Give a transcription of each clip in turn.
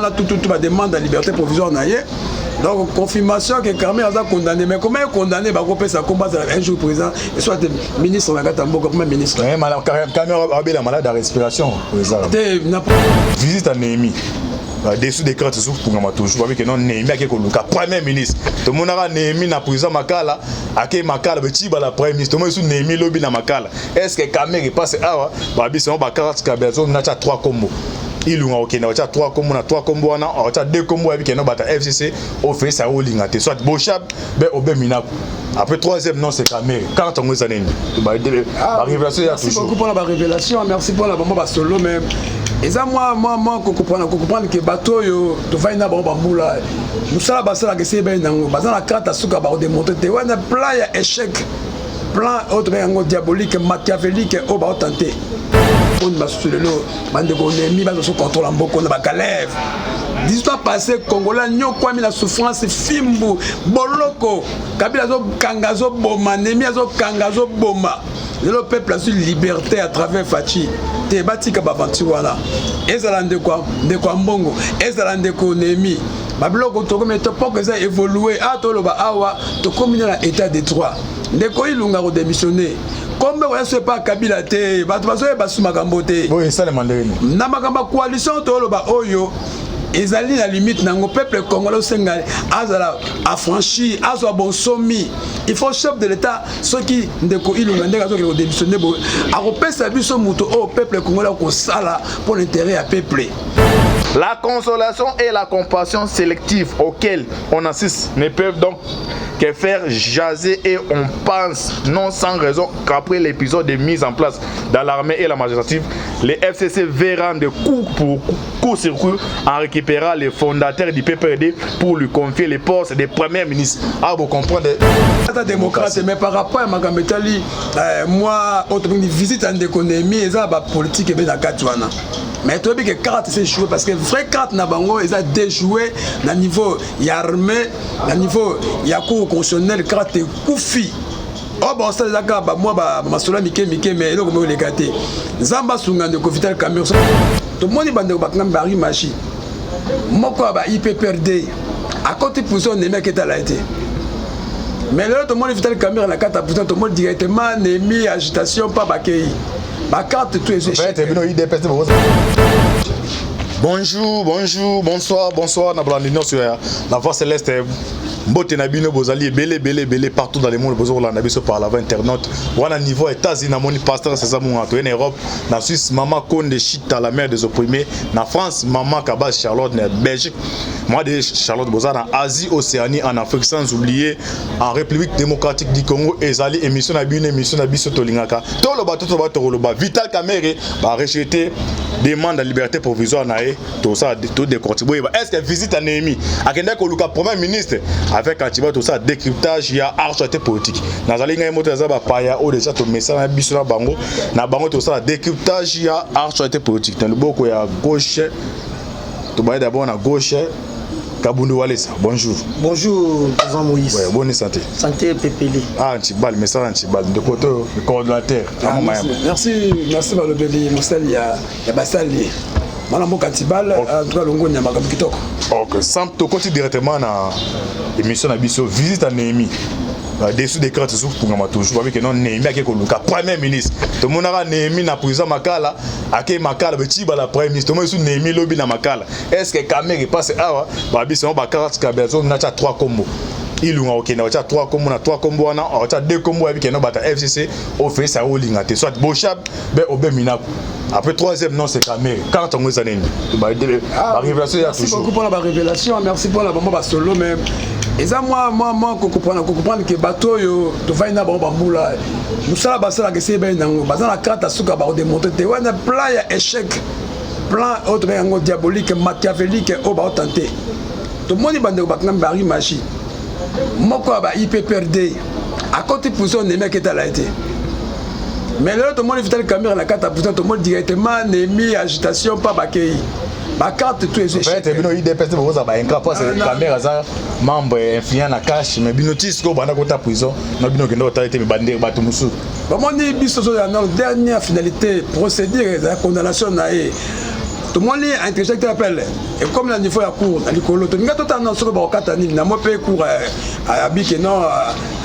a tout demande de liberté provisoire. Donc, confirmation que Carmé a condamné. Mais comment il est condamné? Ça combat un jour président et soit ministre de la Gatambo comme ministre. Carmé a malade de respiration. Visite à Némi. Dessous des cartes pour nous toujours avec non Némi qui est le premier ministre. Tout le monde a Némi na président Makala, aké Makala petit la premier ministre. Tout le monde sous Némi lobby na Makala. Est-ce que Carmé passe awa? Babi c'est on ba 40 kabezo na 3 combos. Il y a 3 combos, 3 combos, 2 combos avec un FCC, au fait ça au lingate, soit Bochab, au Beminaku. Après 3e nom c'est Camé. Quand on est année. Merci beaucoup pour la révélation, merci pour la bombe solo même. Et ça moi comprendre que bateau yo to va ina bomba mbula. Nous ça basala que c'est ben nango, basala carte asuka ba démontrer te wana plan ya échec. Plan autre diabolique, machiavélique au ba tenté. On va sur le lot, bande Némi va se contrôler en beaucoup de Bakalève. L'histoire passée, Congolais, nous avons la souffrance, Fimbu, Boloko, Kabila zo Kangazo Boma, Némi zo Kangazo Boma. Le peuple a su liberté à travers Fachi. Te bati Kabavantiwana. Ezalande quoi, de quoi Mbongo, Ezalande ko Némi. Babloko to comme to pas que ça évolué. Ah to loba awa, to combiner l'état des trois. De quoi il a démissionné. Comme on ne sait pas Kabila te, oui, ça le mandarine. Na makamba coalition to loba oyo. Ezali la limite dans le peuple congolais sénégalais azala affranchi azo bon somi. Il faut chef de l'état ceux qui ndeko ilunga ndeka zo ko démissionner bo a repesa biso muto au peuple congolais ko sala pour l'intérêt à peuple. La consolation et la compassion sélective auxquelles on assiste ne peuvent donc que faire jaser et on pense non sans raison qu'après l'épisode de mise en place dans l'armée et la magistrature, les FCC verront de coup-circuit en récupérant les fondateurs du PPRD pour lui confier les postes des premiers ministres. Ah, vous comprenez? C'est démocrate, mais par rapport à Magametali, moi, autre visite en économie, et ça, la politique est bien dans Katouana. Mais tu vois que carte c'est joué parce que vraie carte na bango ils a déjoué na niveau armé, na niveau ya cour constitutionnel carte koufi. Oh bon ça là ba moi ba masola mike mais eloko mo lekate. Zamba sunga de Vital Kamerhe. Tout le monde bande ba ngam bari machi. Moko ba IPPRD. À côté position ne mec est à la été. Mais là tout le monde Vital Kamerhe la carte tout le monde directement Némi agitation pas bakei. Ma carte tout est échec. Bonjour, bonsoir, na Blandino sur la voix céleste. Mbote Nabino Bozali, belé partout dans le monde, Bozo la Nabiso par la internaute. Voilà niveau États-Unis, na moni pasteur c'est ça mon en Europe, na Suisse maman Konde Chita la mère des opprimés, na France maman Kabas Charlotte na Belgique. Moi de Charlotte Bozana en Asie, Océanie, en Afrique sans oublier en République démocratique du Congo ezali émission na biso tolingaka. Toloba toloba Vital Kamerhe ba rejeter demande de liberté provisoire nae tout ça tout décortiquer. Est-ce que visite à Némi akenda ko luka premier ministre avec Antiba tout ça décryptage il y a architecte politique nazali ngai moto za ba paya o déjà to message na biso na bango tout ça décryptage il y a architecte politique dans le boko ya gauche to ba d'abord na gauche Kabundu Walesa, bonjour. Bonjour, président Moïse. Ouais, bonne santé. Santé Pépélé. Ah, Antibal, message Antibal, de côté, le coordonnateur. Merci, Malobeli, Moussali, Yabassali. Madame Antibal, en tout cas, Longo Nyamaka Kitoko. Ok, sans te continuer directement dans l'émission Abisso, visite à Némi. Dessous des cartes pour nous toujours avec non Némi qui est le premier ministre. Tout le monde a Némi na président Makala, aké Makala petit la premier ministre. Tout le monde sous Némi lobby na Makala. Est-ce que Kamerhe passe awa babi c'est on ba 40 kabezo na 3 combos. Il y a 3 combos na 3 combos na 2 combos avec un bata FCC au fait ça au lingate soit Bochab au Beminaku. Après 3e nom c'est Kamerhe. Quand on est année. Révélation merci beaucoup pour la révélation, merci pour la bombe solo même. Et ça moi comprendre que bateau yo to va ina bomba mbula. Nous ça basala que c'est ben nango. Basala carte asuka ba démontrer te wana plan ya échec. Plan autre diabolique, machiavélique au ba tenté. Tout le monde bande ba ngam bari machi. Moko ba IPPRD. À côté position ne mec est à la été. Mais là tout le monde Vital Kamerhe la carte position tout le monde directement Némi agitation pas bakei. Ma carte tout est échec. Bino IDPS boza ba incapable c'est Kamerhe za membre influent na cash mais bino tisco banda kota prison na bino kendo taité bande bato musu. Ba moni biso zo na dernière finalité procédure la condamnation na e. tout le monde est intelligent appelle et comme la niveau à cours dans l'école tout le monde est en sur le quatre années n'a pas payé cours à bique non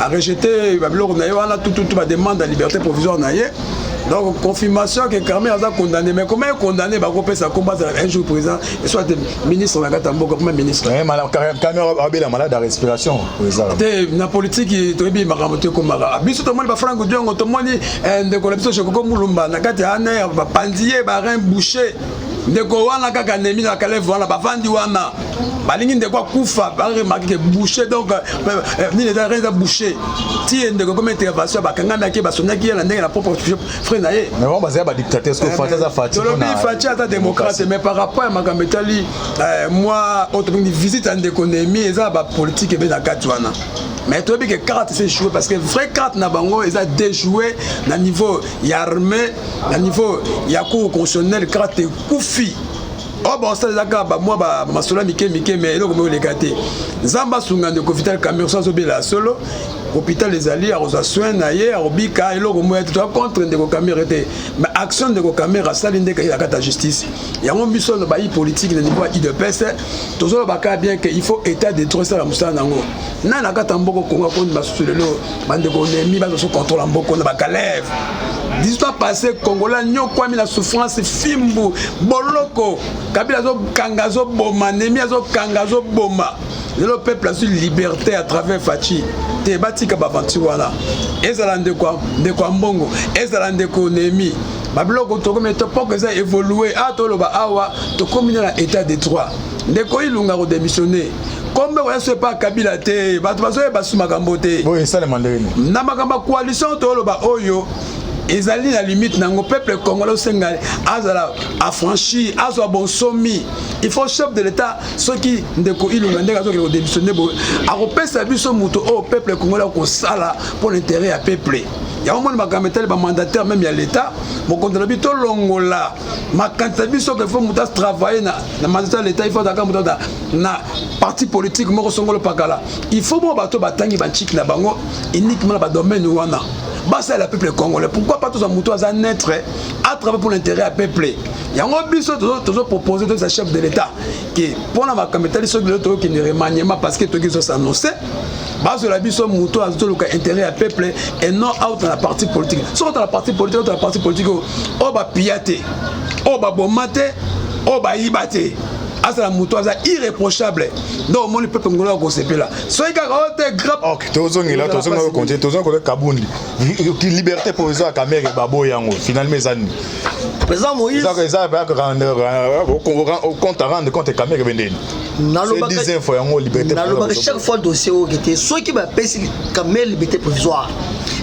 à rejeter on a tout demande de liberté provisoire naie. Donc confirmation que Carmé a condamné, mais comment est condamné bah qu'on peut ça combattre un jour président et soit ministre na Katambo comme ministre. Mais Carmé a la malade à respiration président. Na politique qui tobi makamote comme mara. Biso to moni ba frango diongo to moni de collection chez Koko Mulumba na kati ana ba pandier ba rein boucher. Ndeko wana kaka nemi na kalev wana ba vandi wana. Balingi ndeko kufa ba remarquer que boucher donc ni les reins à boucher. Ti ndeko comme intervention ba kanga na ki ba sonaki la ndenge na propre frère naé. Mais on va ba dictateur ce que Fati za Fati. Tolobi Fati ata démocrate mais par rapport à Makambetali moi autre visite en économie eza ba politique be na kati wana. Mais tu as vu que carte c'est joué parce que vrai carte na bango ils a déjoué na niveau y armé na niveau y a cours constitutionnel carte koufi. Oh bon ça les gars moi ba masola mike mais eloko mo les gâté. Zamba sunga de Vital Cameroun sans obéla solo. Hôpital les alliés à soins naïe obika eloko mo être contre de Cameroun mais action de Cameroun ça l'inde que la carte justice. Il y a un mission de bail politique de niveau IDPS toujours baka bien que il faut état de trop ça la musa nango. Na na kata mboko kongo ko basusu lelo bande ko nemi ba so contrôle mboko na bakalève. L'histoire passée congolais nyo kwa mi la souffrance fimbu boloko kabila zo kangazo boma nemi zo kangazo boma. Le peuple a su liberté à travers Fachi. Te batika baventure wana. Ezala ndeko mbongo, ezala ndeko nemi. Babiloko to comme to pour que ça évoluer a to loba awa to combiner la état de droit. Ndeko ilunga ko démissionner. Comme on ne pas Kabila te, bato basu makambo te. Oui, ça le mandarine. Na makamba coalition to loba oyo. Ezali la limite nango peuple congolais sengal azala affranchi azwa bon somi il faut chef de l'état ceux qui ndeko ilunga ndeka zo ko démissionner bo a repesa biso muto au peuple congolais ko sala pour l'intérêt à peuple ya omoni makambetel ba mandataire même ya l'état mo kontra bito longola makanta biso que faut muta travailler na mandataire l'état il faut daka muta na parti politique mo songolo pakala il faut mo bato batangi ba chik na bango uniquement ba domaine wana. Bah c'est le peuple congolais. Pourquoi pas tous en mouton à naître à travers pour l'intérêt à peuple. Il y a un biseau toujours proposé de sa chef de l'État qui pour la camétale sur le qui ne remanie pas parce que tout qui sont annoncé. Bah sur la biseau mouton à tout le intérêt à peuple et non out dans la partie politique. Sur dans la partie politique, dans la partie politique, on va piater, on va bombater, on va y ah, c'est la moutoise irréprochable. Donc, mon peuple congolais au CP là. Soyez grave. Ok, tous on est là, tous on a compté, tous on a Kabundi. Liberté pour les Cameroun et Babo Yango. Finalement, les années. Président Moïse. Ça va au compte à rendre compte Cameroun et Bendé. C'est 10 infos Yango liberté. Chaque fois le dossier au était ceux qui va payer Cameroun liberté provisoire.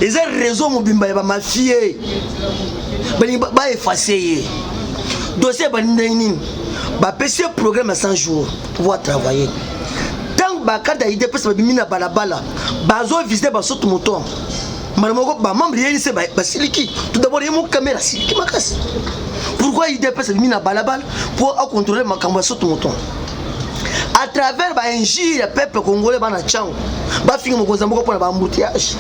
Et c'est raison mon bimba va mafier. Ba effacer. Dossier bandini. Bah PC programme à 100 jours pour pouvoir travailler. Tant que tu as idée pour mina balabala, bazo visiter baso tout moto. Malamo ba membre yeli c'est basiliki. Tout d'abord il y a mon caméra siliki makas. Pourquoi idée pour mina balabala pour contrôler ma caméra sur tout moto. À travers ba injire peuple congolais bana chango. Ba finga mo kozambo pour la embouteillage.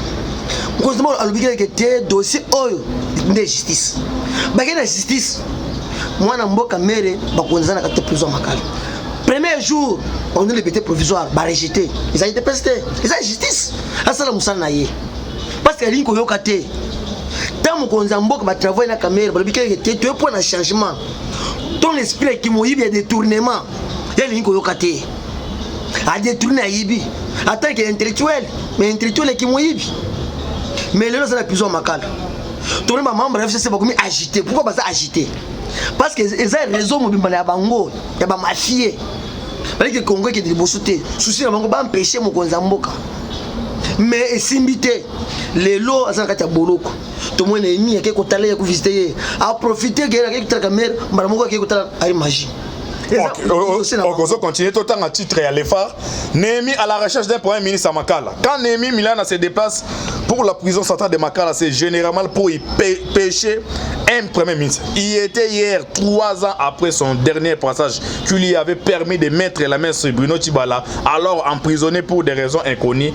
Kozambo alubika que te dossier oyo de justice. Ba que la justice moi na mboka mere bakonza na kate prison makala. Premier jour on a liberté provisoire ba rejeté. Ils ont été pestés. Ils ont justice. Asala musana naye. Parce que linko yokate. Tant mo konza mboka ba travail na caméra ba bikeke te tu pour un changement. Ton esprit qui mo yibi détournement. Ya linko yokate. A détourner yibi. Attends que intellectuel, mais intellectuel qui mo yibi. Mais le ça la prison makala. Tout le membre FCC ba comme agité. Pourquoi pas ça agité? Parce que les réseaux mobiles ya bango ya ba mafie parce que Congo qui est bossuté souci na bango ba empêcher mo konza mboka mais esimbité les lots à kati ya boloko to mo ennemi ya ke ko tala ya ko visiter a profiter guerre avec ta caméra mbala moko ke ko tala ay magie. On continue tout le temps à titre et à l'effort. Némi à la recherche d'un premier ministre à Makala. Quand Némi Milana se déplace pour la prison centrale de Makala, c'est généralement pour y pêcher un premier ministre. Il était hier, 3 ans après son dernier passage, qui lui avait permis de mettre la main sur Bruno Tshibala, alors emprisonné pour des raisons inconnues.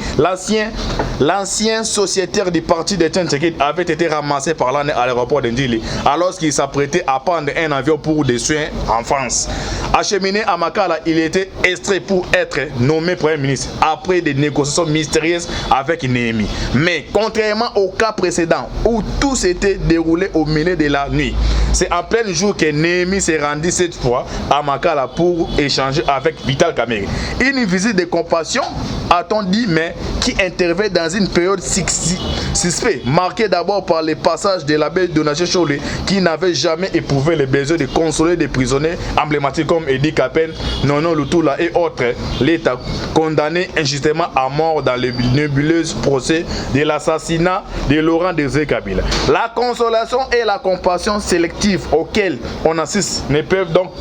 L'ancien sociétaire du parti de Etienne Tshisekedi avait été ramassé par l'année à l'aéroport de Ndili, alors qu'il s'apprêtait à prendre un avion pour des soins en France. Acheminé à Makala, il était extrait pour être nommé Premier ministre après des négociations mystérieuses avec Néhémie. Mais contrairement au cas précédent où tout s'était déroulé au milieu de la nuit, c'est en plein jour que Néhémie s'est rendu cette fois à Makala pour échanger avec Vital Kamerhe. Une visite de compassion, a-t-on dit, mais qui intervient dans une période suspecte, marquée d'abord par les passages de l'abbé Donatien Cholé, qui n'avait jamais éprouvé le besoin de consoler des prisonniers emblématiques comme Edi Kapen, Nono Lutula et autres, l'État condamné injustement à mort dans le nébuleux procès de l'assassinat de Laurent Désiré Kabila. La consolation et la compassion sélective auxquelles on assiste ne peuvent donc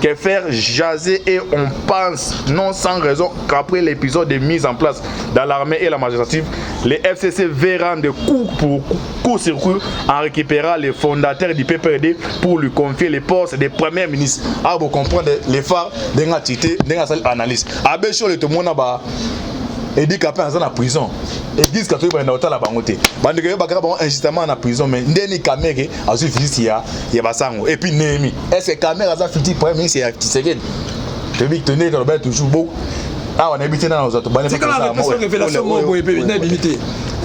que faire jaser, et on pense non sans raison qu'après l'épisode de mise en place dans l'armée et la magistrature, les FCC verront de coup-circuit en récupérant les fondateurs du PPRD pour lui confier les postes de premier ministre. Ah, vous comprenez les phares d'un activité, d'un analyse. Abbé Cholé, tout le monde a Edi Kapen en prison. Église catholique est dans la bangote. Bandeke bakara injustement en prison, mais Ndeni Kamerhe a su finir ya basango. Et puis Néhémie. Est-ce que Kamerhe a fait premier ministre à Tshisekedi? Tu dis que tenez dans le bain toujours beau. Ah, on est habité dans nos autres. C'est quand la révélation moko et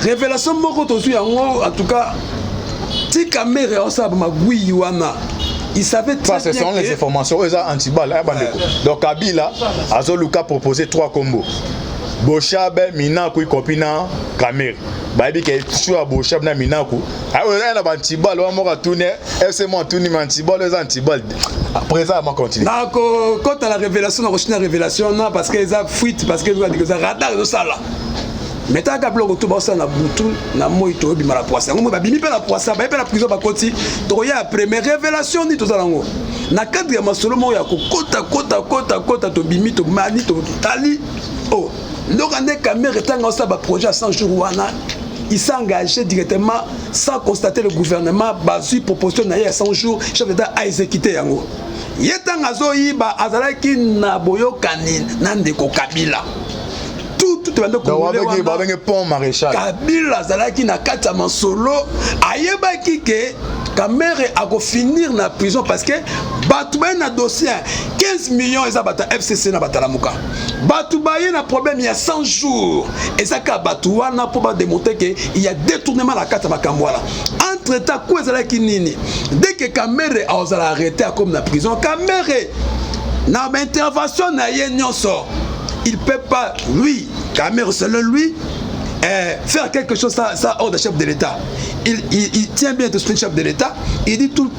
révélation moko to su en tout cas ti Kamerhe on sa magui wana. Il savait très bien. Ce sont les informations aux anti-balles. Donc Kabila a Zoluka proposé 3 combos. Bochabe Minaku Kopina Kamerhe. Baby qui est sur Bochabe na Minaku. Ah ouais, on a anti-balles, on va tourner. FC mon tourner anti-balles, les anti-balles. Après ça, on continue. Quand à la révélation, on a la révélation non parce qu'ils ont fuite, parce qu'ils ont radar de ça là. Mais tant qu'à bloquer tout ça na butu na moi to bi mala poisa. On va bimi pe la poisa, ba pe la prison ba koti. To ya première révélation ni to ça lango. Na cadre ya masolo mo ya ko kota to bimi to mani to tali. Oh, donc on est Kamerhe tanga ça ba projet à 100 jours wana. Il s'est engagé directement sans constater le gouvernement basu proposition na ya 100 jours chef d'état a exécuté yango. Yetanga zo yiba azalaki na boyokani na ndeko Kabila. Pont maréchal Kabila zalaki na kata masolo ayebaki ke Kamerhe a finir na prison parce que batouba na dossier 15 millions eza bata FCC na bata lamuka batouba na problème il y a 100 jours et ça ka batouwa na pour démontrer que il y a détournement la kata makamwala entre temps quoi zalaki nini dès que Kamerhe a osé arrêter comme na prison Kamerhe na intervention na ye nyonso il peut pas, lui, Kamerhe, selon lui, faire quelque chose ça hors de chef de l'État. Il tient bien de son chef de l'État. Il dit tout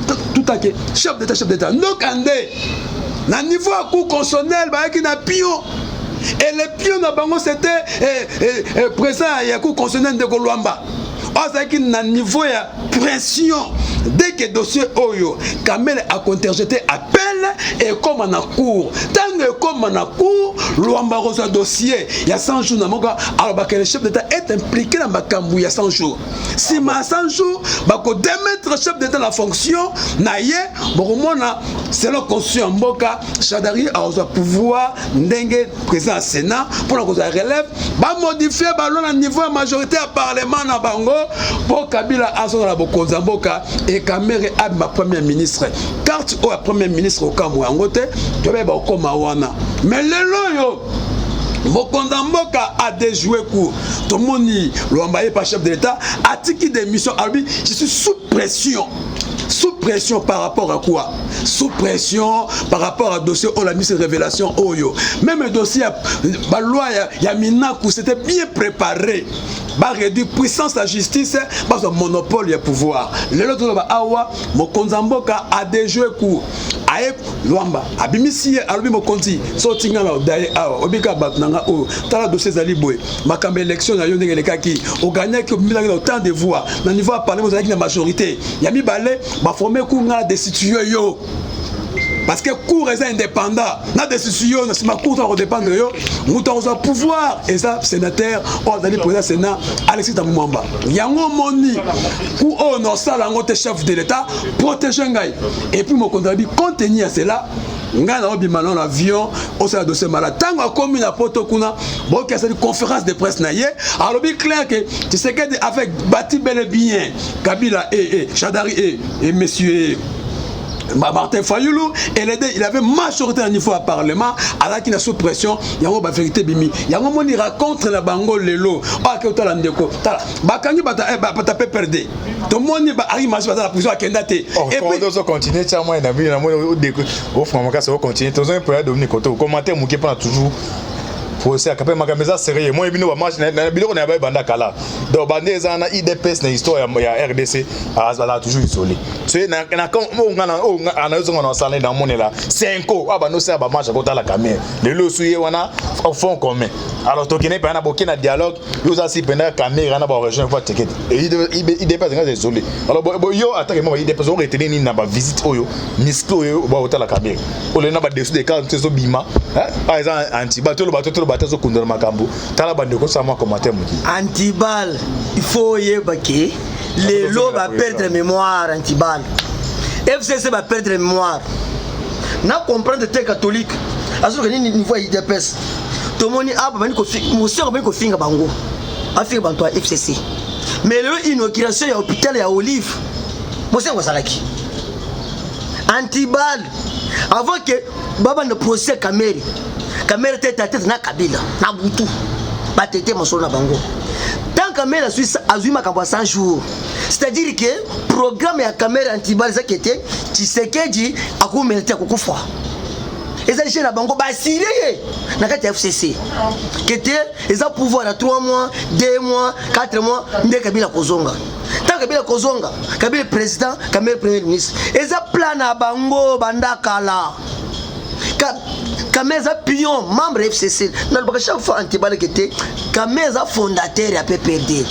à fait, chef d'État. Donc, à niveau à coup constitutionnel, il y a un pion. Et le pion, c'était présent à la cour constitutionnelle de Golwamba. À niveau de pression, dès que le dossier Oyo, Kamerhe a interjeté appel et comme en a cours. Tant que comme en a cours, Luamba reçoit dossier, il y a 100 jours, alors que le chef d'État est impliqué dans Makambu il y a 100 jours. Si ma 100 jours, il démettre le chef d'État la fonction, c'est la constitution Mboka, Chadari a le pouvoir d'engue présent au Sénat pour la relève, modifier le niveau de majorité à Parlement na Bango pour Kabila a son Mboka et Kamerhe a ma première ministre. Carte au premier ministre au Kamou Angote, tu vas au Komawana. Mais le loyo, Mokonda Mboka a déjoué coup. Tout le monde, l'envoyé par chef de l'État, a tiki des missions. Alors, je suis sous pression. Sous pression par rapport à quoi? Sous pression par rapport à dossier où la mise révélation Oyo. Même le dossier, la loi Yaminaku, c'était bien préparé. Bah réduire puissance à justice, bah son monopole et pouvoir. Le lot de Awa, Mokonda Mboka a déjoué coup. Aye Luamba, abimisi alubi mokonzi, sotinga la daye awa, obika batnanga o, tala dossier zalibwe, makambe élection na yonde les kaki, o gagné que milanga autant de voix, na niveau à parler aux avec la majorité. Yami balé, ba formé kunga destitué yo. parce que cour est indépendant na décision na sima cour va dépendre yo muto au pouvoir et ça sénateur on a président sénat Alexis Tamumamba yango moni ku ono sala ngote chef de l'état protéger ngai et puis mon contrat contenir cela nga na obima na avion au sala dossier malade tango akomi na poto kuna bon que cette conférence de presse na ye alors bien clair que tu sais que avec bâti bel et bien Kabila et Chadari et monsieur Martin Fayoulou, il avait majorité à niveau à parlement, alors qu'il a sous pression, il y a une vérité bimi. Il y a un moment il raconte la bango lelo, ah que tu as l'andeko, bakangi bata pe perdre. Tout le monde arrive à la prison à Kendate. Et puis on doit continuer, tiens moi na vie na moi au franc ça va continuer. Tous un peu à Dominique Koto, commentaire mouké pas toujours. Procès akapé makameza sérieux moi bino ba match na biloko na ba banda kala donc bande za na IDPS na histoire ya RDC azala toujours isolé c'est na quand on ana yo ngona sala dans mon là 5 aba no se ba match ko tala kamé le lo suye wana au fond commun alors to kene pa na bokina dialogue yo za si penda caméra na ba région fois ticket et IDPS nga isolé alors yo attaque moi IDPS on retenir ni na ba visite oyo misco yo ba hôtel la caméra o le na ba dessus des cas so bima par exemple anti bateau batazo kundana makambo tala bande ko sama commentaire muki antibal il faut yebake les lots va perdre mémoire antibal FCC va perdre mémoire na comprendre te catholique aso que ni niveau IDPS to moni aba bani ko monsieur bani ko finga bango afika bantu FCC mais le inauguration ya hôpital ya Olive monsieur ko salaki antibal avant que baba ne procès Kamere tête à tête na Kabila na Butu ba tete mosolo na bango tant Kamere a Suisse azuma ka 100 jours c'est-à-dire que programme ya Kamere antibal ça qui était Tshisekedi akomelete akukufa eza chez na bango ba siré na kati FCC qui était ils ont pouvoir à 3 mois 2 mois 4 mois nde Kabila kozonga tant Kabila kozonga Kabila président Kamere premier ministre ils ont plan na bango bandakala Kameza pion membre FCC na ba chaque fois antibale qui était Kameza fondateur ya PPRD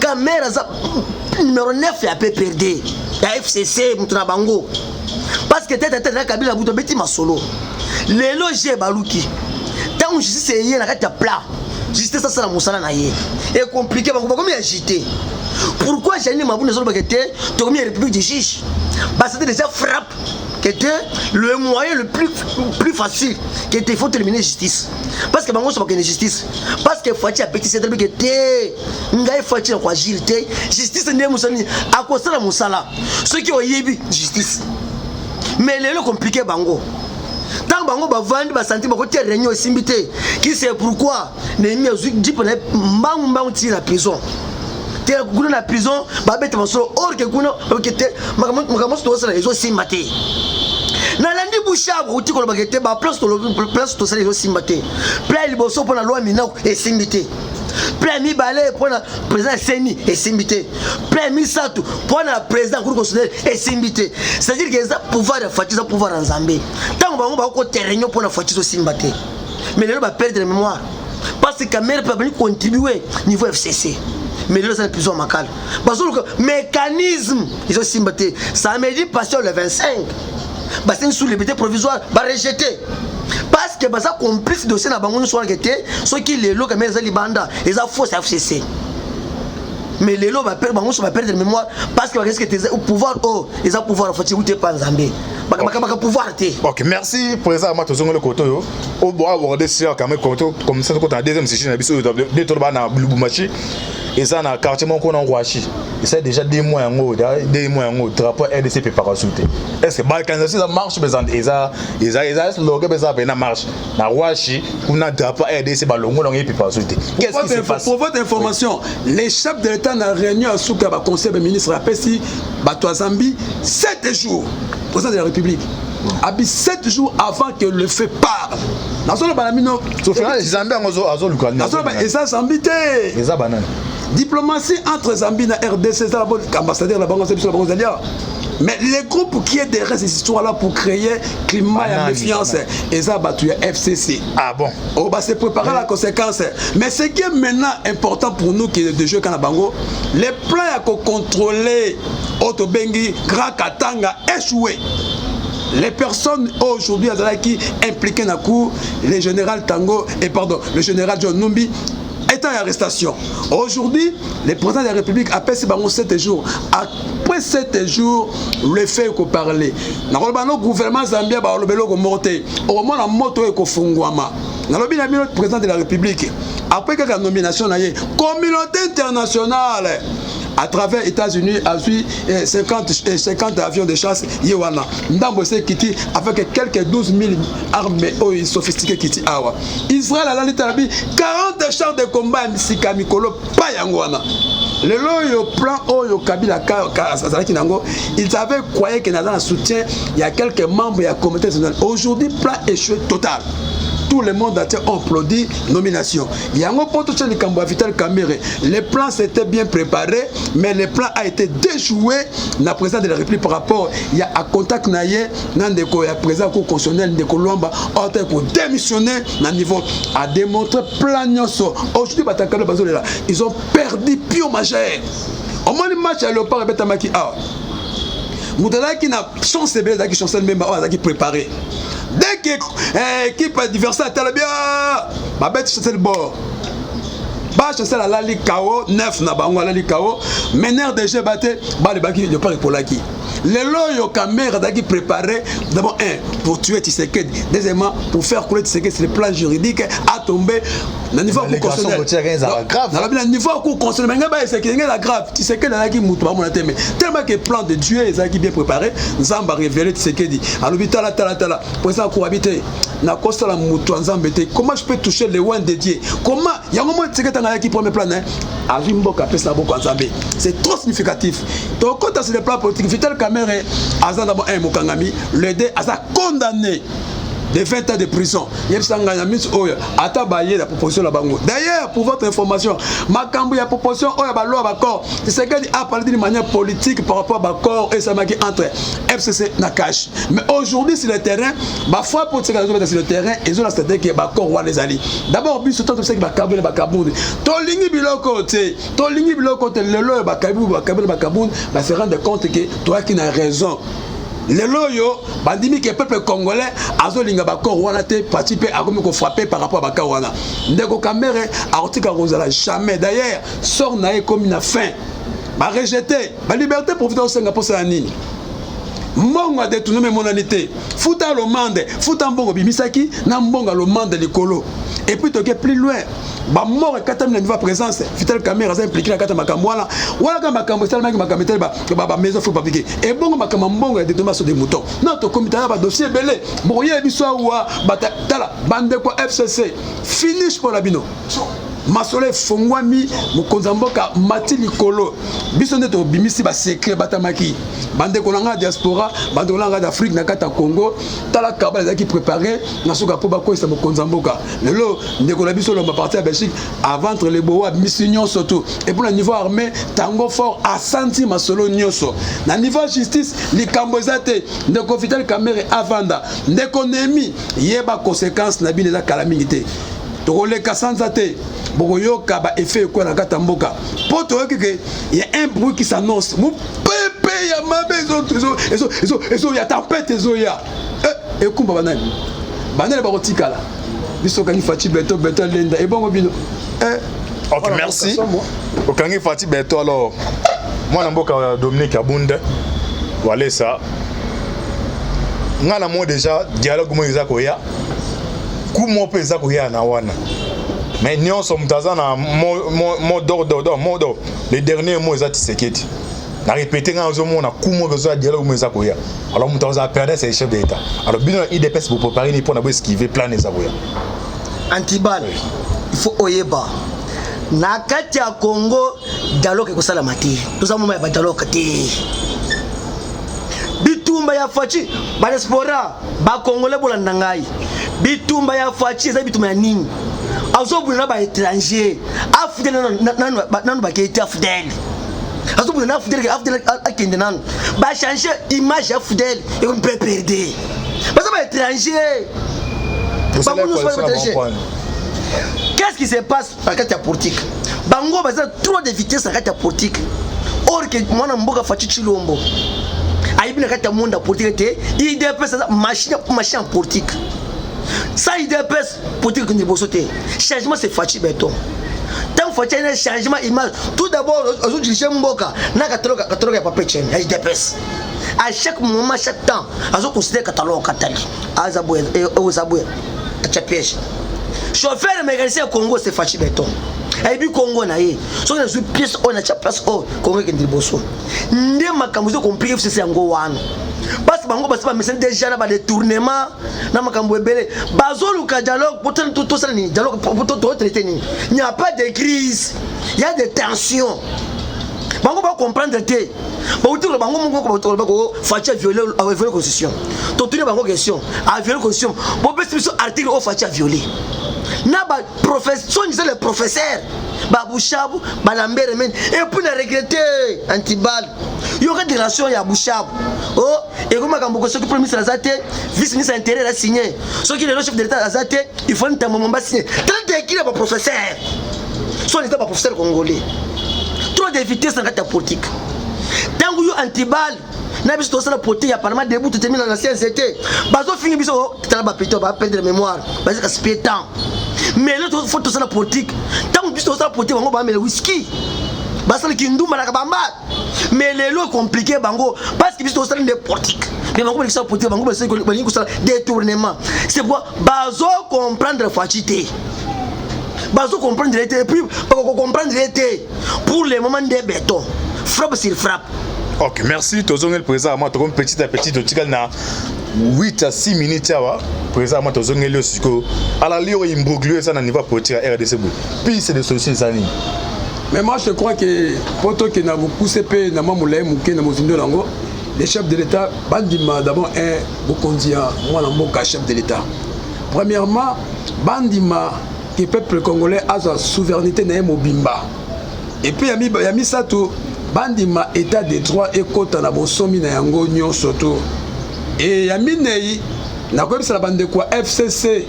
Kameza numéro 9 ya PPRD ya FCC mutuna bango parce que tête na Kabila buto beti masolo lelo je baluki tant justice yé na kati ya plat justice ça la musala na yé et compliqué bango comme agité pourquoi j'ai ni mabune zo ba kete to comme république de juge parce que déjà frappe qui était le moyen le plus facile qui était il faut terminer justice parce que bango so pas justice parce que Fati a petit c'est que était ngai Fati kwa jirité justice ndé musani akosala musala ceux qui ont yebi justice mais le compliqué bango tant bango ba vandi ba santi ba ko ter réunion simbité qui c'est pourquoi né mi azu dipo na mbang tira prison te kuna na prison ba beta masolo or que kuna okete makamoto to sala ezo simbate na landi bushabo uti ko bagete ba place to sala ezo simbate plan liboso pona loi minako e simbité plan mi balé pona président Seni e simbité plan mi satu pona président cour constitutionnel e simbité c'est-à-dire que ça pouvoir de Fati ça pouvoir en Zambie tant bango ba ko terrain pona Fati zo simbate mais le ba perdre mémoire parce que Kamere peut venir contribuer niveau FCC mais là c'est plus macal parce que mécanisme ils ont simbaté ça me dit passer le 25 bah c'est une sous liberté provisoire bah rejeter parce que bah ça complice dossier na bango soir que té ceux qui les lots Kamere za libanda ils a fausse FCC mais les lots va perdre bango va perdre mémoire parce que qu'est-ce que tu au pouvoir oh ils ont pouvoir faut tu pas Zambie baka pouvoir té. OK, merci pour ça ma tozongo le koto yo au bois aborder ça quand même comme ça ko ta deuxième session na biso de to ba na Lubumbashi et ça na quartier mon ko na Rwashi et ça déjà 2 mois en drapeau RDC peut pas rajouter est-ce que balkanisation ça marche besoin et ça logo besoin na marche na Rwashi kuna drapeau RDC ba longo longo peut pas rajouter qu'est-ce qui se passe pour votre information les chefs de l'état na réunion à Souka ba conseil des ministres appelé si ba to Zambie 7 jours président de la République abi 7 jours avant que le fait part na solo banamino so faire les Zambie azo lukani na solo ba esa Zambie té esa banane diplomatie entre Zambie et RDC, c'est l'ambassadeur de la Banque de mais les groupes qui est derrière ces histoires-là pour créer climat et méfiance, et ça battu FCC. Ah bon? On va se préparer à la conséquence. Mais ce qui est maintenant important pour nous qui est de jouer Kanabango, les plans à contrôler Otobengi, Grand Katanga échoué. les personnes aujourd'hui qui impliquées dans le coup, le général Tango et pardon, le général John Numbi est en arrestation. Aujourd'hui, le président de la République appelle ces 7 jours. Après 7 jours, le fait qu'on parlait. Le gouvernement zambien a monté. Au moins, la moto est fungwama. Le président de la République, après que la nomination, la communauté internationale, à travers les États-Unis, a vu 50 avions de chasse. Yewana. Ndambose Kiti avec quelques 12 000 armes sophistiquées Kiti Awa. Israël a l'Italie 40 chars de combat Misika Mikolo Payangwana. Le loyo plan Oyo Kabila Kinango, ils avaient croyé que dans un soutien, il y a quelques membres de la communauté nationale. Aujourd'hui, plan échoué total. Tout le monde a applaudi nomination. Il y a un point de Vital Kamere. Le plan s'était bien préparé, mais le plan a été déjoué dans le président de la République par rapport il y a un contact naïe dans le président constitutionnel de Colomba pour démissionner dans le niveau à démontrer plan. Aujourd'hui, ils ont perdu pio majeur. Au moins le match à Léopard et Betamaki. Moudala qui n'a chance de qui chancelle même qui préparé. Dès que l'équipe adversaire est bien, ma bête chancelle bord. Bah chancelle à la Ligue KO 9 na bango la Ligue KO. Meneur de jeu batté, bah le baki de pas pour la qui. Les loyaux caméras qui préparé d'abord pour tuer Tshisekedi, deuxièmement pour faire couler Tshisekedi sur le plan juridique a tombé dans niveau constitutionnel. Dans le niveau constitutionnel, mais c'est grave. Tshisekedi a qui moutou pas mon thème. Tellement que plan de Dieu est qui bien préparé, Nzamba révélé Tshisekedi. À l'hôpital tala président cohabiter na kosa la moutou Nzambete. Comment je peux toucher les oins de Dieu? Comment il y a un moment Tshisekedi qui premier plan a vu Mboka pesa Boko Nzambe. C'est trop significatif. Donc quand sur le plan politique Vital Kamere Azan d'abord un Mokangami, le dé a condamné de 20 ans de prison. Il y a la proposition là-bas. D'ailleurs, pour votre information, ma cambo la proposition d'accord. C'est ce qu'il a parlé d'une manière politique par rapport à l'accord et ça qui entre FCC Nakash. Mais aujourd'hui sur le terrain, ma foi pour ces sur le terrain, ils ont la stratégie qui est d'accord ou les alliés. D'abord, but surtout tout ce qui va Kaboul et Bakaboun. Ton ligne biloko, le lo Bakaboun, va se rendre compte que toi qui n'as raison. Les loyaux, bandimi que le peuple congolais, azolinga bakor wana te participer à comme qu'on frapper par rapport à bakor wana. Ndeko Kamere a otika rozala jamais. D'ailleurs, sort naé comme une fin. Ba rejeter, ba liberté profiter au Singapour c'est nini. Mbongo a détourné mon humanité. Fouta le monde, fouta mbongo bimisaki, na mbongo le monde likolo. Et puis toke plus loin. Ba mort katam na niveau présence, Vital Kamere a impliqué la kata makamwana. Wala ka makambo tellement que makamete ba maison faut pas piquer. Et bongo makambo mbongo a détourné sur des moutons. Notre comité ba dossier belé. Boye biso wa batala bande ko FCC. Finish pour la bino. Masole fongwami mukonzamboka mati likolo biso nde to bimisi ba secret batamaki bande kolanga diaspora bande kolanga d'Afrique na kata Congo tala kabala qui préparé na soka po ba ko sa mukonzamboka lelo ndeko la biso lo ba partir à Belgique avant les boa mission surtout et pour le niveau armé tango fort a senti masolo nyoso na niveau justice likambo zate ndeko Vital Kamere avanda ndeko nemi yeba conséquences na bine za calamité to le kasanzate bokoyoka ba effet quoi na kata mboka poto que il y a un bruit qui s'annonce mon pépé ya mabezo eso ya tempête eso ya et kumba banani banani bakotika la biso kangi fati beto lenda et bon bino OK merci okangi fati beto alors moi na mboka Dominique Abunde voilà ça ngana mo déjà dialogue mo ezako ya kumo pe ezako ya na wana. Mais nous sommes dans un mot les derniers mots exacts Tshisekedi. Na répéter quand on a comment besoin dialogue mais zakoya. Alors nous avons perdu ces chefs d'État. Alors bien IDPS pour préparer pour na esquiver plan les zakoya. Antibal. Il faut oyeba. Na kati ya Congo dialogue ko sala mati. Tout ça moment ya dialogue té. Bitumba ya fachi ba diaspora ba congolais bolanda ngai. Bitumba ya fachi za bitumba ya nini? Azobuna ba étranger afudel nan ba ke afudel azobuna afudel akende nan ba changer image afudel et on peut perdre parce que ba étranger ba nous pas étranger. Qu'est-ce qui se passe par carte politique bango ba trop de vitesse à carte politique or que mwana mboka fachi chilombo ayibi na kati ya monde politique te IDPS machine en politique. Ça IDPS politique que nous sauter. Changement c'est Fachi Beton. Tant que Fachi un changement image. Tout d'abord aujourd'hui chez Mboka na catalogue ya papier chaîne IDPS. À chaque moment, chaque temps, azo considère catalogue catali. Azaboué Ozaboué. Tchapiège. Chauffeur mécanicien Congo c'est Fachi Beton. Et puis Congo na ye. So na sur pièce on a place oh Congo qui ndiboso. Ndé makambo compliqué c'est ngo wana. Parce que bango basi ba message déjà na ba détournement na makambo ebele. Bazolu ka dialogue pour tout ça ni dialogue pour tout traiter ni. Il n'y a pas de crise. Il y a des tensions. Bango ba comprendre te. Ba utilo bango mongo Fachi violer constitution. To tenir bango question a violer constitution. Bo besi biso article o Fachi violer. Na ba professeur disait le professeur Babouchabou Balambere men et puis na regretter Antibal il y aurait des relations ya Bouchabou oh et comme quand ce qui premier ministre Azate vice ministre intérieur a signé ce qui est le chef de l'état Azate il faut un moment signer tant d'équipe ba professeur son état ba professeur congolais trop de vitesse dans la politique tangu yo Antibal na biso tosala politique ya parlement debout tout termine dans l'ancien CT bazo fini biso tala ba péto ba perdre mémoire parce que c'est temps. Mais là, il faut tout ça la politique. Tant que tu as la politique, on va mettre le whisky. Parce que Kindou Malakabamba. Mais les lois compliquées, bango. Parce que tu as la politique. Mais bango, c'est politique, bango, c'est détournement. C'est pour bazo comprendre la facilité. Bazo comprendre l'été. Et puis, comprendre l'été. Pour les moments de béton. Frappe sur frappe. Ok, merci. Tu as le président. Moi, tu as petit à petit. Tu as 8 à 6 minutes. Président, moi, tu as le sucre. À la Lyon, il me ça dans niveau politique à RDC. Puis, c'est des solutions. Mais moi, je crois que pour toi qui n'a beaucoup CP, n'a pas moulé, mouké, n'a pas moulé, les chefs de l'État, Bandima, d'abord, un Bokondia, moi, un chef de l'État. Premièrement, Bandima, qui peuple congolais a sa souveraineté, n'a pas Mobimba. Et puis, il y a mis ça tout. Bandima, état de droit et côte en abosomi, n'a yango, nyon, surtout. Et Yaminei, n'a pas la bande de quoi FCC,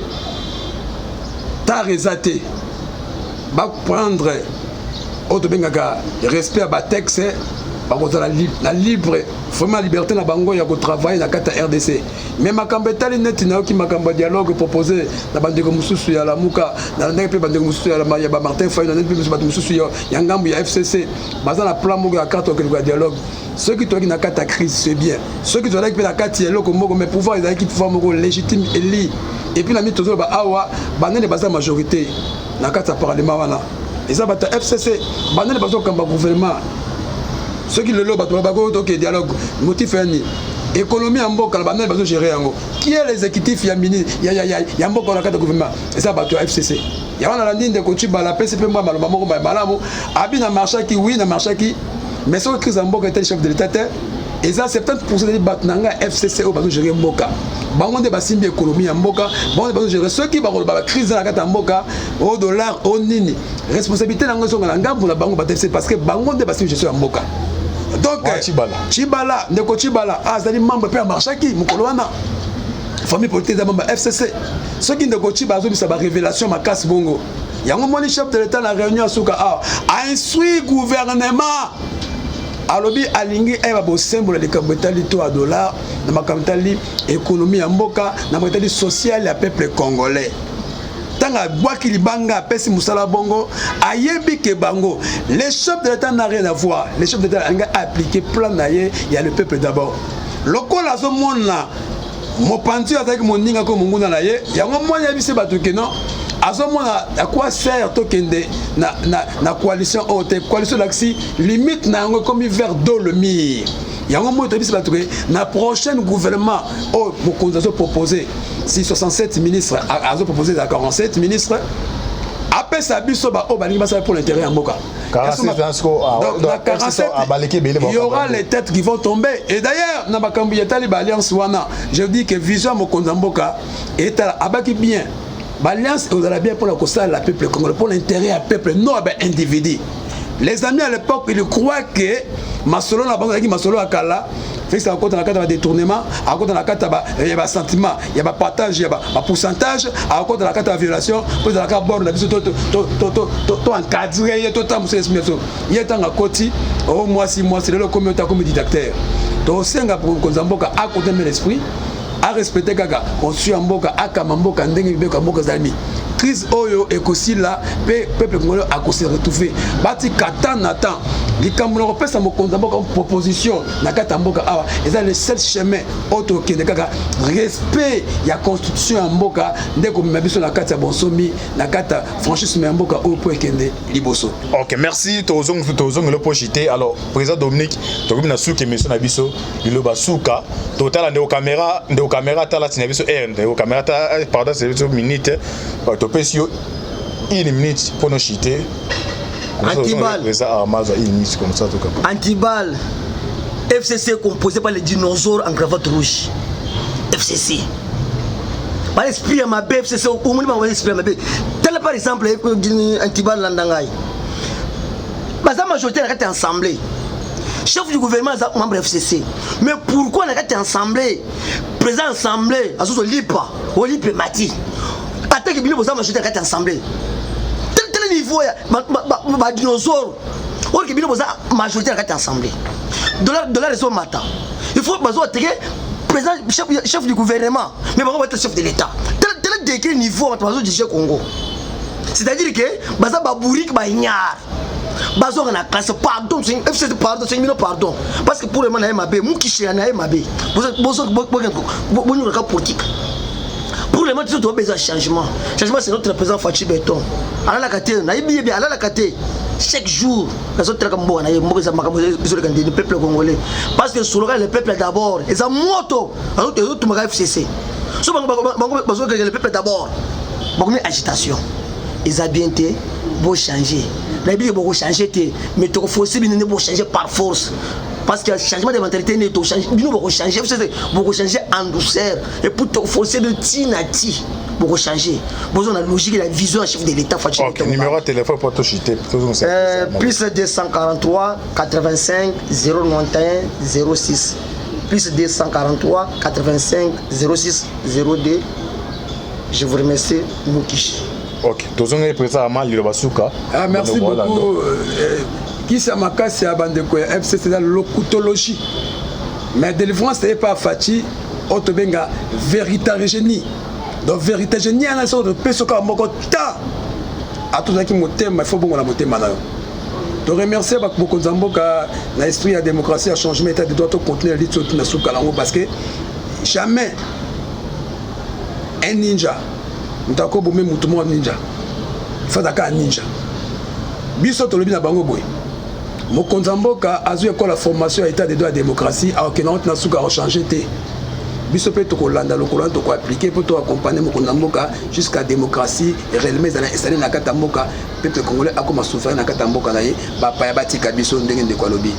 Tarizate, va prendre autre bengaga, respect à Batex, la libre, vraiment liberté na bango ya ko travailler na kata RDC. Mais ma kambetali net na ki makamba dialogue proposé na bande ko mususu ya la muka, na ndenge pe bande ko mususu ya la ya ba Martin Faye na ndenge pe mususu ya ngambu ya FCC. Baza na plan mo ya carte ko dialogue. Ceux qui toquent dans la crise, c'est bien. Ceux qui sont là, la carte, mais pouvoir, ils ont qui pouvoir légitime et lié. Et puis, la mise toujours, awa, banan est basé à majorité. Dans la carte, parlement, et ça, le FCC, banan est basé au gouvernement. Ceux qui le lobent, ils dialogue, motif est économie en bas, banan est basé gérer. Qui est l'exécutif, il y a un bon dans la carte gouvernement. Et ça, le FCC. Il y a un landing de coach, la PCP, moi, malamo, abina marcha qui, oui, na marcha qui. Mais si on crise en Mboka était le chef de l'État, et ça 70% des Batnanga FCC au gérer Mboka. Bango de basimbi économie en Mboka, bango de gérer ceux qui vont la crise dans la carte en Mboka, au dollar, au nini. Responsabilité dans la gamme pour la banque BATFC parce que bango de basimbi gestion en Mboka. Donc Chibala, Ndeko Chibala, c'est-à-dire membre de Marchaki, Mukoloana. Famille politique de membre FCC. Ceux qui Ndeko Chibala, c'est la révélation ma casse bongo. Il y a un moment chef de l'État la réunion à Souka a instruit le gouvernement. Alobi alingi eba bo symbole de kapitali to à dollar na makapitali économie ya mboka na makapitali social ya peuple congolais tanga bwaki libanga pesi musala bongo ayebi ke bango les chefs de l'État n'a rien à voir les chefs de l'État ont appliqué plan naie il y a le peuple d'abord lokola zo mona mopanzi azaki moninga ko munguna na ye yango monya bise batuke non azomona à quoi sert tokende na coalition haute coalition l'axi limite na ngo comme vers dans le mur yango mo to bise batuke na prochain gouvernement oh mokonzi azo proposer si 67 ministres azo proposer à 47 ministres après ça biso ba o balingi basa pour l'intérêt en mboka. Il y aura les têtes qui vont tomber. Et d'ailleurs, dans ma alliance wana, je dis que vision mokonzi mboka est abaki bien. L'alliance est bien pour la peuple congolais, pour l'intérêt à peuple, non à individu. Les amis à l'époque, ils croient que Masolo n'a pas dit Masolo Akala, Félix à côté dans la carte de détournement, à côté dans la carte il y a sentiment, il y a partage, il y a pourcentage, à côté dans la carte de violation, dans la carte bord, to encadré, to tam c'est il y a tant à côté, au mois 6 mois, c'est le communautaire comme didacteur. Donc senga pour Konzamboka à côté de l'esprit, à respecter kaka, on suit Mboka, à Kamamboka, ndenge beka Mboka zalmi. Crise oyo ekosi la peuple congolais a se retrouver bati kata natan likambo ko pesa mokonza mboka proposition na kata mboka awa eza le seul chemin auto kende kaka respect ya constitution ya mboka ndeko mabiso na kata bonsomi na kata franchissement ya mboka oyo po ekende liboso. OK, merci tozong le pochité. Alors président Dominique tokomi na souke mission na biso liloba souka total ndeko caméra tala tina biso ndeko caméra ta pardon c'est biso minute Pesio, une minute pour nous chiter. Antibal. Antibal. FCC composé par les dinosaures en cravate rouge. FCC. Par l'esprit à ma B, FCC, au moins l'esprit à ma B. Tel par exemple, Antibal Landangai. La majorité a été assemblée. Chef du gouvernement est membre FCC. Mais pourquoi on a été assemblée? Président assemblée, à ce lipa, au lipa mati. Attaque bien pour ça, majorité a été assemblée. Tel niveau, ma dinosaure. Or que bien pour ça, majorité a été assemblée. De la raison matin. Il faut que président chef du gouvernement, mais on va être chef de l'État. Tel décret niveau du chef Congo. C'est-à-dire que baza babourik ba ignare. Bazo na classe pardon, FCC pardon, 5 minutes pardon. Parce que pour le moment na MAB, mu kishi na MAB. Bozo bonyo ka politique. Pour le moment tu dois besoin changement. Changement c'est notre président Fachi Beton. Ala la kate, na ibi bien ala la kate. Chaque jour, les autres kambo na yembo za makambo biso le peuple congolais. Parce que sur le peuple d'abord, et ça moto, alors tout ma FCC. So bazo que le peuple d'abord. Beaucoup agitation. Ils ont bien été, vont changer. La Bible va changer, mais il faut aussi changer par force. Parce que le changement de mentalité n'est pas changer. Nous va changer, vous changer en douceur. Et pour te forcer de tinati, vous changer. Vous avez la logique et la vision du chef de l'État. Ok, numéro de téléphone pour te chiter. Plus 243 85 091 06. Plus 243 85 06 02. Je vous remercie, Moukish. Ok, tous on est présent à Mali, le Basuka. Ah, merci beaucoup. Qui s'est marqué, c'est à Bandeko, FC, c'est dans l'occultologie. Mais la délivrance, ce n'est pas Fati, Otobenga, véritable génie. Donc, véritable génie, il y a une sorte de pesoka, mokota. À tout ça qui me thème, il faut bon la monter maintenant. Je remercie beaucoup de gens qui ont l'esprit de la démocratie, a changé l'état de droit, de contenir les choses dans le parce que jamais un ninja. Nous avons même un ninja. Il faut un ninja. Biso tolobi na bango boy. Mokonzamboka azu école la formation à état de droit de démocratie alors que nous na suka changer té. Biso pe to kolanda lokolo to ko appliquer pour to accompagner Mokonzamboka jusqu'à démocratie et réellement dans installer na katamboka peuple congolais a comme souverain na katamboka na ye ba pa ya batika biso ndenge de kolobi.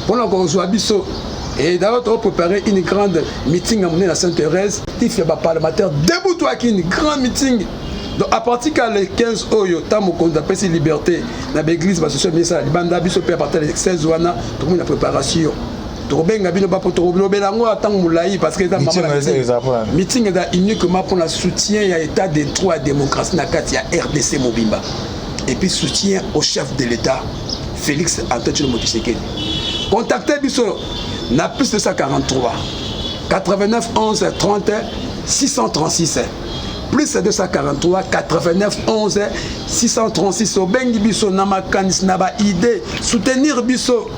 Pour la ko biso et d'abord, on préparer une grande meeting à mener la Sainte-Thérèse. Il y a des parlementaires debout, toi qui une grande meeting. Donc à partir du 15 oyo, tamo qu'on appelle ces libertés, dans l'église, parce que ce ministère, les bandes d'abus à partir des 16 wana, tout le monde a préparation. Tobenga bino ba poto belango atang moulayi parce que meeting est uniquement pour le soutien à l'état de droit à la démocratie na kati ya RDC Mobimba. Et puis soutien au chef de l'État Félix Antoine Tshisekedi. Contactez biso na plus de 143 89 11 30 636 plus de 243 89 11 636 au bengi biso na makanis na ba idée soutenir biso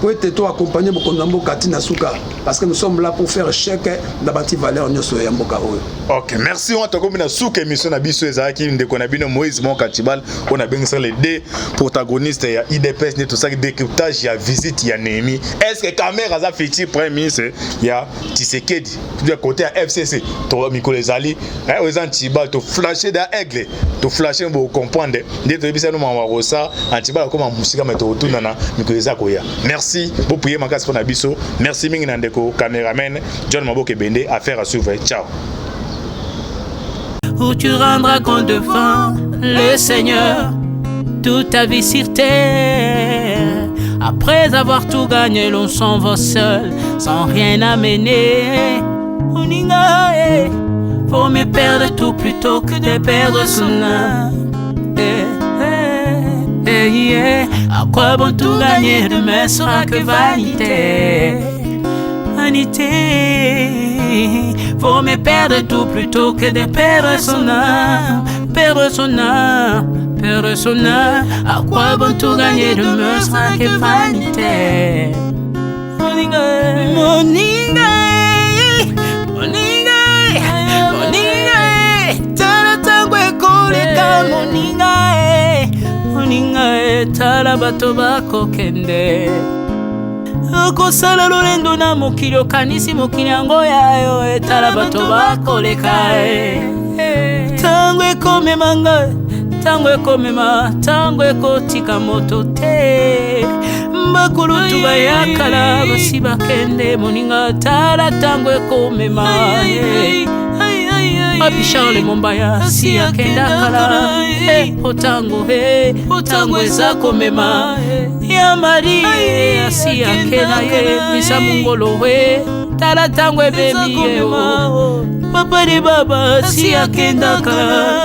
pour être toi accompagner Mokonzambo Katina Souka parce que nous sommes là pour faire chèque d'abati valeur nyoso ya mboka oyo. OK, merci on toko bina souka émission na biso ezaki ndeko na bino Moïse Monkatibal on a bien les deux protagonistes ya IDPS ne tout ça décryptage ya visite ya Némi. Est-ce que caméra za fiti premier ministre ya Tshisekedi du côté ya FCC to Mikolo Ezali aux Antibal to flasher da aigle to flasher pour comprendre ndето bisa no mama rosa Antibal comme musika mais to tuna na Mikolo Ezakoya. Merci pour prier ma casse pour Nabiso. Merci mingi nandeko caméraman John Maboke Bende affaire à suivre. Ciao. Où tu rendras compte devant le Seigneur toute ta vie sur terre. Après avoir tout gagné, l'on s'en va seul sans rien amener. Moninga, faut me perdre tout plutôt que de perdre son âme. À quoi bon tout gagner, demain sera que vanité. Vanité, faut me perdre tout plutôt que de perdre son âme. Perdre son âme, perdre son âme. À quoi bon tout gagner, demain sera que vanité. Moninga, Moninga, Moninga, Moninga, tala tangwe koleka Moninga. Moninga tala bato bako kende okosala lolendo na mokili okanisi mokili yango yayo tala bato bako leka tango ekomema nga tango ekomema tango ekotika moto te bakulutu bayakala basi bakende Moninga tala tango ekomema Papi Charles Mombaya si akenda kala otango eza komema ya mari si akenda misa mungolo tala tango ebemi papa de baba si akenda kala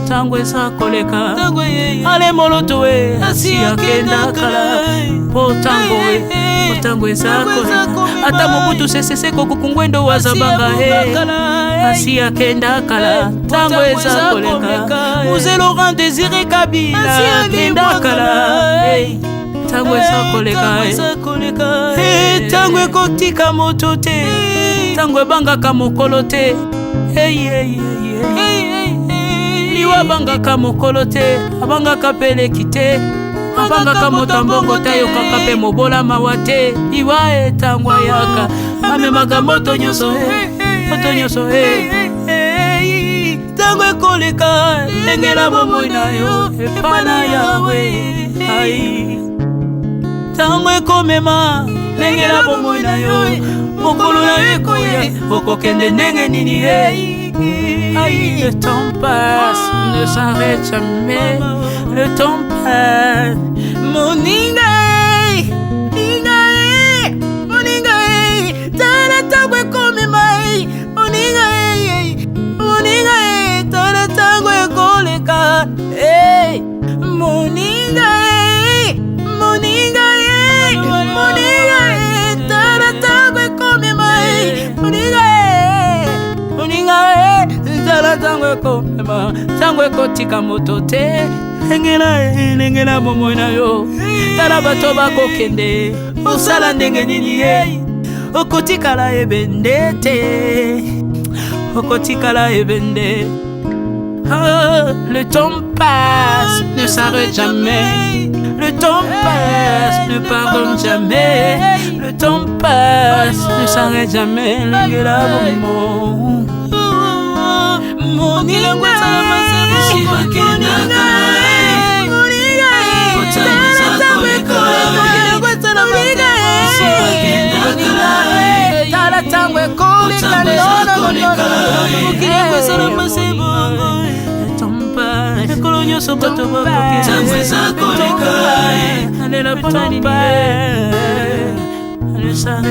tango eza koleka ale moloto si akenda kala otango eza koleka ata mobutu sesese kokukungwendo wazabanga asi akenda kala tango eza koleka Mzee Laurent Désiré Kabila akenda kala tango eza koleka tango ekotika moto te tango ebangaka mokolo te liwa abangaka mokolo te abangaka peleki te abangaka motambongo te ayokaka mpe mobola mawa te liwa tango ayaka amemaka moto nyonso tango ekoleka engela bomoi na yo epana yawe tango ekomema engela bomoi na yo mokolo na yo ekoya okokende ndenge nini le temps passe ne s'arrête jamais le temps passe Moninga Moninga tala tango ekomema Moninga tala tango ekoleka Moninga tala tango ekomema Moninga tala tango ekomema tango ekotika moto te engela bomoi na yo tala bato bakokende osala ndenge nini okotikala ebende te okotikala ebende le temps passe ne s'arrête jamais le temps passe ne pardonne jamais le temps passe ne s'arrête jamais lengela bomo Moninga tala tango ekoleka ekolo nyonso bato bakokenalela mpona nini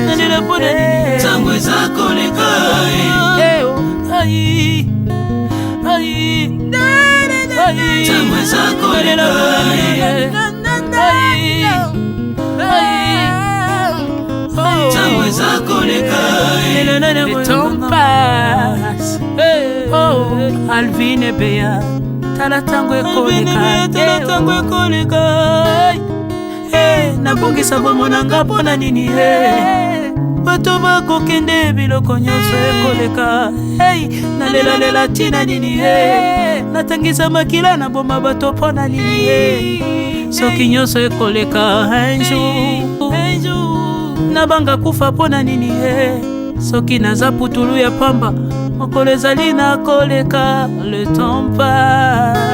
nalela mpona nini tango eza koleka tango eza koleka tango eza koleka le temps passe Alvin Ebeya tala tango ekoleka nabongisa bomona nga mpona nini bato bakokende biloko nyonso ekoleka nalelalela ntina nini natangisa makila na boma bato mpona nini soki nyonso ekoleka un jour nabanga kufa mpona nini soki naza putulu ya pamba mokolo ezali na koleka le temps passe